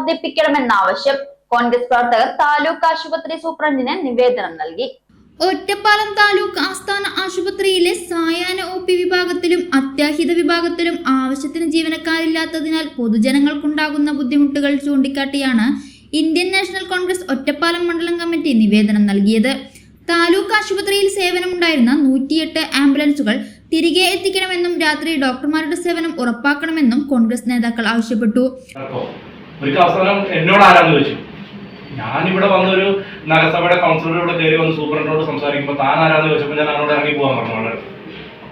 വർദ്ധിപ്പിക്കണമെന്നാവശ്യം. കോൺഗ്രസ് പ്രവർത്തകർ താലൂക്ക് ആശുപത്രി സൂപ്രണ്ടിന് നിവേദനം നൽകി. ഒറ്റപ്പാലം താലൂക്ക് ആസ്ഥാന ആശുപത്രിയിലെ സായാഹ്ന OP വിഭാഗത്തിലും അത്യാഹിത വിഭാഗത്തിലും ആവശ്യത്തിന് ജീവനക്കാരില്ലാത്തതിനാൽ പൊതുജനങ്ങൾക്കുണ്ടാകുന്ന ബുദ്ധിമുട്ടുകൾ ചൂണ്ടിക്കാട്ടിയാണ് ഇന്ത്യൻ നാഷണൽ കോൺഗ്രസ് ഒറ്റപ്പാലം മണ്ഡലം കമ്മിറ്റി നിവേദനം നൽകിയത്. താലൂക്ക് ആശുപത്രിയിൽ സേവനമുണ്ടായിരുന്ന 108 ആംബുലൻസുകൾ തിരികെ എത്തിക്കണമെന്നും രാത്രി ഡോക്ടർമാരുടെ സേവനം ഉറപ്പാക്കണമെന്നും കോൺഗ്രസ് നേതാക്കൾ ആവശ്യപ്പെട്ടു. ഞാനിവിടെ വന്നൊരു നഗരസഭയുടെ കൗൺസിലറോട് കയറി വന്ന് സൂപ്രണ്ടിനോട് സംസാരിക്കുമ്പോൾ താൻ ആരാന്ന് ചോദിച്ചപ്പോൾ ഞാൻ അങ്ങോട്ട് ഇറങ്ങി പോകാൻ പറഞ്ഞു.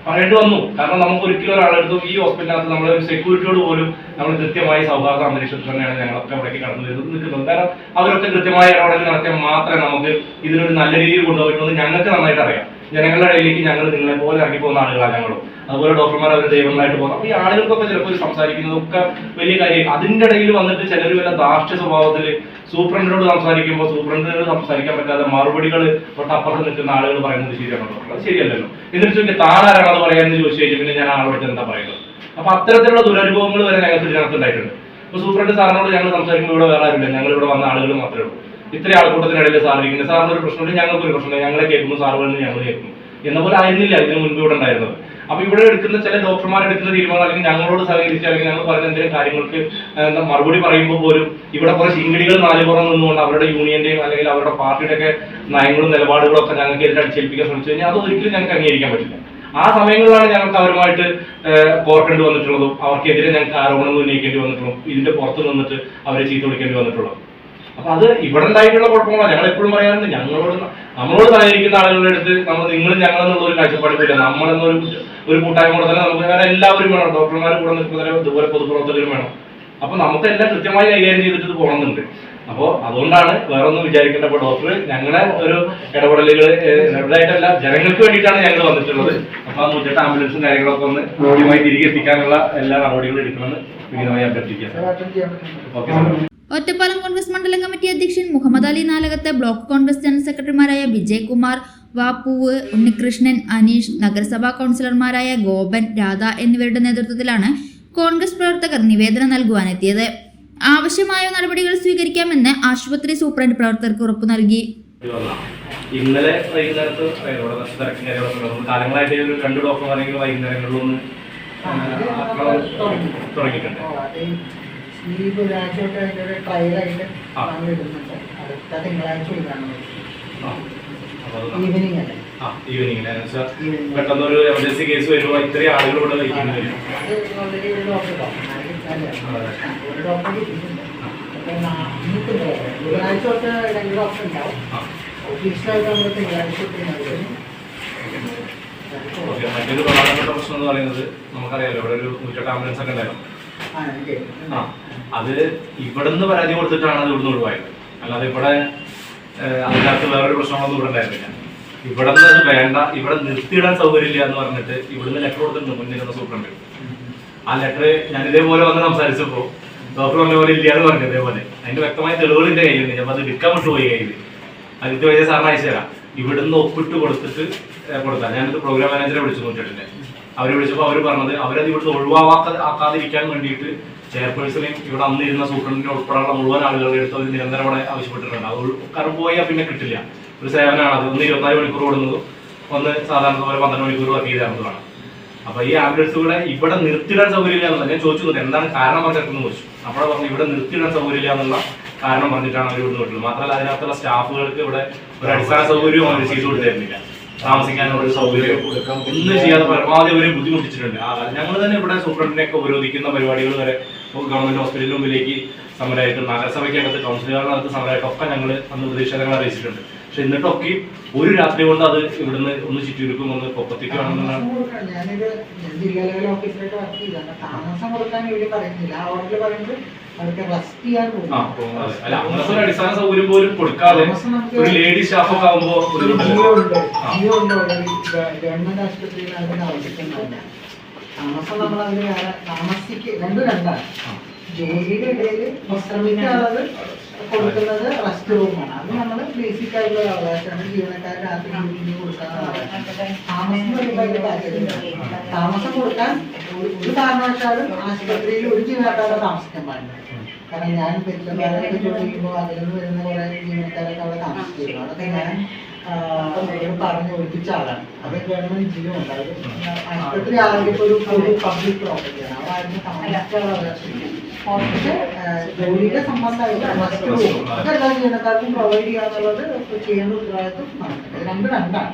പറയേണ്ടി വന്നു. കാരണം നമുക്ക് ഒരിക്കലും ഒരാളെടുത്തു ഈ ഹോസ്പിറ്റലിനകത്ത് നമ്മളെ സെക്യൂരിറ്റിയോട് പോലും നമ്മൾ കൃത്യമായി സൗഹാർദ്ദ അന്തരീക്ഷത്തിൽ തന്നെയാണ് ഞങ്ങളൊക്കെ ഇവിടേക്ക് കടന്നു നിൽക്കുന്നത്. കാരണം അവരൊക്കെ കൃത്യമായ ഇടപെടൽ നടത്തിയാൽ മാത്രമേ നമുക്ക് ഇതിനൊരു നല്ല രീതിയിൽ കൊണ്ടുപോയിട്ടുള്ളത് ഞങ്ങൾക്ക് നന്നായിട്ട് അറിയാം. ജനങ്ങളുടെ ഇടയിലേക്ക് ഞങ്ങൾ നിങ്ങളെ പോലെ ഇറങ്ങി പോകുന്ന ആളുകളാണ് ഞങ്ങളും. അതുപോലെ ഡോക്ടർമാർ അവർ ദൈവങ്ങളായിട്ട് പോകുന്നു. അപ്പോൾ ഈ ആളുകൾക്കൊക്കെ ചിലപ്പോൾ സംസാരിക്കുന്നതൊക്കെ വലിയ കാര്യം. അതിൻ്റെ ഇടയിൽ വന്നിട്ട് ചിലർ വല്ല ധാർഷ്ട്യ സ്വഭാവത്തിൽ സൂപ്രണ്ടിനോട് സംസാരിക്കുമ്പോൾ സൂപ്രണ്ടിനോട് സംസാരിക്കാൻ പറ്റാതെ മറുപടികൾ തൊട്ടപ്പുറത്ത് നിൽക്കുന്ന ആളുകൾ പറയുന്നത് ശരിയാണോ? അത് ശരിയല്ലല്ലോ. എന്നിട്ട് ചോദിക്കുക താനാരാണ് അത് പറയാമെന്ന് ചോദിച്ചു കഴിഞ്ഞാൽ പിന്നെ ഞാൻ ആളോട് എന്താ പറയുന്നത്? അപ്പൊ അത്തരത്തിലുള്ള ദുരനുഭവങ്ങൾ വരെ ഞങ്ങൾക്ക് ഇതിനകത്തുണ്ടായിട്ടുണ്ട്. ഇപ്പൊ സൂപ്രണ്ട് സാറിനോട് ഞങ്ങൾ സംസാരിക്കുമ്പോൾ ഇവിടെ വേറെ ആരുമില്ല, ഞങ്ങൾ ഇവിടെ വന്ന ആളുകൾ മാത്രമേ ഉള്ളൂ. ഇത്രയും ആൾക്കൂട്ടത്തിനിടയിൽ സാറിരിക്കുന്നത് സാറിന് ഒരു പ്രശ്നമുണ്ട്, ഞങ്ങൾക്ക് ഒരു പ്രശ്നമില്ല, ഞങ്ങളെ കേൾക്കുന്നു, സാറുകളിൽ ഞങ്ങൾ കേൾക്കുന്നു എന്ന പോലെ ആയിരുന്നില്ല ഇതിന് മുൻപ് ഇവിടെ ഉണ്ടായിരുന്നത്. അപ്പൊ ഇവിടെ എടുക്കുന്ന ചില ഡോക്ടർമാർ എടുക്കുന്ന തീരുമാനം അല്ലെങ്കിൽ ഞങ്ങളോട് സഹകരിച്ച് അല്ലെങ്കിൽ ഞങ്ങൾ പറയുന്ന എന്തെങ്കിലും കാര്യങ്ങൾക്ക് മറുപടി പറയുമ്പോൾ പോലും ഇവിടെ കുറെ ശിങ്കിടികൾ നാലുപുറം നിന്നുകൊണ്ട് അവരുടെ യൂണിയന്റെയും അല്ലെങ്കിൽ അവരുടെ പാർട്ടിയുടെ ഒക്കെ നയങ്ങളും നിലപാടുകളും ഒക്കെ ഞങ്ങൾക്ക് എതിരെ അടിച്ചേൽപ്പിക്കാൻ ശ്രമിച്ചു കഴിഞ്ഞാൽ അത് ഒരിക്കലും ഞങ്ങൾക്ക് അംഗീകരിക്കാൻ പറ്റില്ല. ആ സമയങ്ങളിലാണ് ഞങ്ങൾക്ക് അവരുമായിട്ട് കോർക്കേണ്ടി വന്നിട്ടുള്ളതും അവർക്കെതിരെ ഞങ്ങൾക്ക് ആരോപണങ്ങൾ ഉന്നയിക്കേണ്ടി വന്നിട്ടുള്ളതും ഇതിന്റെ പുറത്ത് നിന്നിട്ട് അവരെ ചീത്ത വിളിക്കേണ്ടി വന്നിട്ടുള്ളതും. അപ്പൊ അത് ഇവിടെ ഉണ്ടായിട്ടുള്ള കുഴപ്പങ്ങളാണ്. ഞങ്ങൾ എപ്പോഴും പറയാറുണ്ട്, നമ്മളോട് സഹകരിക്കുന്ന ആളുകളുടെ അടുത്ത് നിങ്ങളും ഞങ്ങളെന്നുള്ള ഒരു കാഴ്ചപ്പാടില്ല. നമ്മളെന്നൊരു കൂട്ടായ്മ കൂടെ തന്നെ നമുക്ക് വേറെ എല്ലാവരും വേണം. ഡോക്ടർമാർ കൂടെ നിൽക്കുന്നവരെ ഇതുപോലെ പൊതുപ്രവർത്തകരും വേണം. അപ്പൊ നമുക്ക് എല്ലാം കൃത്യമായി കൈകാര്യം ചെയ്തിട്ട് ഇത് പോകണമെന്നുണ്ട്. അപ്പോൾ അതുകൊണ്ടാണ് വേറെ ഒന്നും വിചാരിക്കേണ്ട. അപ്പോൾ ഡോക്ടർ ഞങ്ങളെ ഒരു ഇടപെടലായിട്ടല്ല ജനങ്ങൾക്ക് വേണ്ടിയിട്ടാണ് ഞങ്ങൾ വന്നിട്ടുള്ളത്. അപ്പൊ ആ 108 ആംബുലൻസും കാര്യങ്ങളൊക്കെ ഒന്ന് കൃത്യമായി തിരികെ എത്തിക്കാനുള്ള എല്ലാ നടപടികളും എടുക്കണമെന്ന് വിനീതമായി അഭ്യർത്ഥിക്കുക. ഓക്കെ. ഒറ്റപ്പാലം കോൺഗ്രസ് മണ്ഡലം കമ്മിറ്റി അധ്യക്ഷൻ മുഹമ്മദ് അലി നാലകത്ത്, ബ്ലോക്ക് കോൺഗ്രസ് ജനറൽ സെക്രട്ടറിമാരായ വിജയകുമാർ, വാപ്പൂവ്, ഉണ്ണികൃഷ്ണൻ, അനീഷ്, നഗരസഭാ കൗൺസിലർമാരായ ഗോപൻ, രാധ എന്നിവരുടെ നേതൃത്വത്തിലാണ് കോൺഗ്രസ് പ്രവർത്തകർ നിവേദനം നൽകുവാനെത്തിയത്. ആവശ്യമായ നടപടികൾ സ്വീകരിക്കാമെന്ന് ആശുപത്രി സൂപ്രണ്ട് പ്രവർത്തകർക്ക് ഉറപ്പു നൽകി. ഇന്നലെ വൈകുന്നേരത്ത് കാലങ്ങളായിട്ട് ഒരു 2 ഡോക്ടർമാരെങ്കിലും വൈകുന്നേരങ്ങളിലൊന്ന് തുടങ്ങിയിട്ടുണ്ട്. ഈ ബുധനാഴ്ച ഒരു ട്രയലായിട്ട് നമ്മൾ ഇടുന്നുണ്ട്. അടുത്ത തിങ്കളാഴ്ച ഈവനിങ് അല്ലേ? പെട്ടെന്നൊരു എമർജൻസി കേസ് വരുമ്പോൾ ഇത്രയും ആളുകൾ ഇവിടെ വയ്ക്കുന്നത് വരും. ഓൾറെഡി ഒരു ഡോക്ടർ ബുധനാഴ്ച തൊട്ട് 2 ഡോക്ടർ ഉണ്ടാവും. ഓഫീസിലായിട്ട് നമ്മൾ തിങ്കളാഴ്ച മറ്റൊരു പ്രധാനപ്പെട്ട പ്രശ്നം എന്ന് പറയുന്നത് നമുക്കറിയാലോ, ഇവിടെ ഒരു 108 ആംബുലൻസ് ഒക്കെ ഉണ്ടായിരുന്നു. അത് ഇവിടുന്ന് പരാതി കൊടുത്തിട്ടാണ് അത് ഇവിടുന്ന് ഒഴിവായത്. അല്ലാതെ ഇവിടെ അതിനകത്ത് വേറൊരു പ്രശ്നങ്ങളൊന്നും ഇവിടെ ഉണ്ടായിരുന്നില്ല. ഇവിടെ നിന്ന് അത് വേണ്ട, ഇവിടെ നിർത്തിയിടാൻ സൗകര്യമില്ല എന്ന് പറഞ്ഞിട്ട് ഇവിടുന്ന് ലെറ്റർ കൊടുത്തിട്ടുണ്ട് മുന്നിരുന്ന സൂപ്രണ്ട്. ആ ലെറ്റർ ഞാൻ ഇതേപോലെ വന്ന് സംസാരിച്ചപ്പോൾ ഡോക്ടർ പറഞ്ഞ പോലെ ഇല്ല എന്ന് പറഞ്ഞു. ഇതേപോലെ അതിന്റെ വ്യക്തമായ തെളിവുകളിന്റെ കയ്യിൽ അപ്പൊ അത് എടുക്കാൻ വിട്ടുപോയി കയ്യിൽ. അതിന്റെ വൈദ്യ സാറിന് അയച്ചു തരാം. ഇവിടുന്ന് ഒപ്പിട്ട് കൊടുത്തിട്ട് കൊടുത്താൽ ഞാനത് പ്രോഗ്രാം മാനേജറെ വിളിച്ചു നോക്കിയിട്ടുണ്ട്. അവരെ വിളിച്ചപ്പോൾ അവർ പറഞ്ഞത് അവരത് ഇവിടുന്ന് ഒഴിവാക്കാതിരിക്കാൻ വേണ്ടിയിട്ട് ചെയർപേഴ്സണെയും ഇവിടെ അന്നിരുന്ന സൂപ്രണ്ടിനെ ഉൾപ്പെടെയുള്ള മുഴുവൻ ആളുകളുടെ അടുത്ത് അവർ നിരന്തരം അവിടെ ആവശ്യപ്പെട്ടിട്ടുണ്ട്. അത് കാരണം പോയാൽ പിന്നെ കിട്ടില്ല. ഒരു സേവനമാണ് അത്. ഒന്ന് 24 മണിക്കൂർ ഓടുന്നതും ഒന്ന് സാധാരണ പോലെ 12 മണിക്കൂർ വർക്ക് ചെയ്തായിരുന്നതാണ്. അപ്പൊ ഈ ആംബുലൻസുകളെ ഇവിടെ നിർത്തിയിടാൻ സൗകര്യമില്ല എന്നുള്ള ഞാൻ ചോദിച്ചു എന്താണ് കാരണം പറഞ്ഞിട്ടെന്ന് ചോദിച്ചു. അപ്പോഴാണ് പറഞ്ഞു ഇവിടെ നിർത്തിയിടാൻ സൗകര്യമില്ല എന്നുള്ള കാരണം പറഞ്ഞിട്ടാണ് അവർ ഇവിടുന്ന് വിട്ടുള്ളത്. മാത്രമല്ല അതിനകത്തുള്ള സ്റ്റാഫുകൾക്ക് ഇവിടെ ഒരു അടിസ്ഥാന സൗകര്യവും അവർ ചെയ്തു കൊടുത്തിരുന്നില്ല. താമസിക്കാനുള്ള ഒരു സൗകര്യം ഒന്നും ചെയ്യാതെ പരമാവധി അവരെ ബുദ്ധിമുട്ടിച്ചിട്ടുണ്ട്. ഞങ്ങൾ തന്നെ ഇവിടെ സൂപ്രണ്ടിനെയൊക്കെ ഉപരോധിക്കുന്ന പരിപാടികൾ വരെ ഗവൺമെന്റ് ഹോസ്പിറ്റലിന് മുമ്പിലേക്ക് സമരമായിട്ട് നഗരസഭയ്ക്കകത്ത് കൗൺസിലറുടെ സമരമായിട്ടൊക്കെ ഞങ്ങൾ അന്ന് പ്രതിഷേധങ്ങൾ അറിയിച്ചിട്ടുണ്ട്. പക്ഷെ എന്നിട്ടൊക്കെ ഒരു രാത്രി കൊണ്ട് അത് ഇവിടുന്ന് ഒന്ന് ചുറ്റിയിരിക്കും, ഒന്ന് പൊക്കത്തിക്കുകയാണെന്നാണ്. ജില്ലാ ലെവൽ ഓഫീസറായിട്ട് വർക്ക് ചെയ്താണ്. താമസം കൊടുക്കാൻ ഇവിടെ പറയുന്നില്ല. ആ ഓർഡർ പറയുന്നത് അവർക്ക് റെസ്റ്റ് ചെയ്യാൻ പോകും. അല്ല, അങ്ങനത്തെ ഒരു അടിസ്ഥാന സൗകര്യം പോലും കൊടുക്കാതെ ഒരു ലേഡി സ്റ്റാഫൊക്കെ ആകുമ്പോൾ ഗവൺമെന്റ് ആശുപത്രിയിൽ അതിന് ആവശ്യത്തിനല്ല. താമസം നമ്മൾ അതിന് വേറെ രണ്ടാണ്. ജോലിയുടെ ഇടയിൽ വിശ്രമിക്കാനുള്ളത് കൊടുക്കുന്നത് റെസ്റ്റ് റൂമാണ്. അത് നമ്മൾ ബേസിക് ആയിട്ടുള്ള അവകാശമാണ്. ജീവനക്കാരുടെ രാത്രി ഡ്യൂട്ടി കൊടുക്കാനുള്ള താമസം കൊടുക്കാൻ ഒരു കാരണവശാലും ആശുപത്രിയിൽ ഒരു ജീവനക്കാരെ താമസിക്കാൻ പാടില്ല. കാരണം ഞാൻ പെരുമാറൊക്കെ ജോലി ചെയ്യുമ്പോൾ അതിൽ നിന്ന് വരുന്ന കുറെ ജീവനക്കാരൊക്കെ അവിടെ താമസിച്ചിരുന്നു. അതൊക്കെ ഞാൻ പറഞ്ഞ് ഒഴിപ്പിച്ച ആളാണ്. അത് ഗവൺമെന്റ് ജീവനുണ്ട്. അത് ആശുപത്രി ആണെങ്കിൽ ഒരു പബ്ലിക് പ്രോപ്പർട്ടിയാണ്. അവിടെ ആയിരുന്നു താമസിക്കാനുള്ള പക്ഷേ ജോലിയുടെ സംബന്ധമായിട്ട് അതെല്ലാ ജീവനക്കാർക്കും പ്രൊവൈഡ് ചെയ്യാന്നുള്ളത് ചെയ്യേണ്ട ഉത്തരവാദിത്വം നടക്കുന്നത്. രണ്ടാണ്.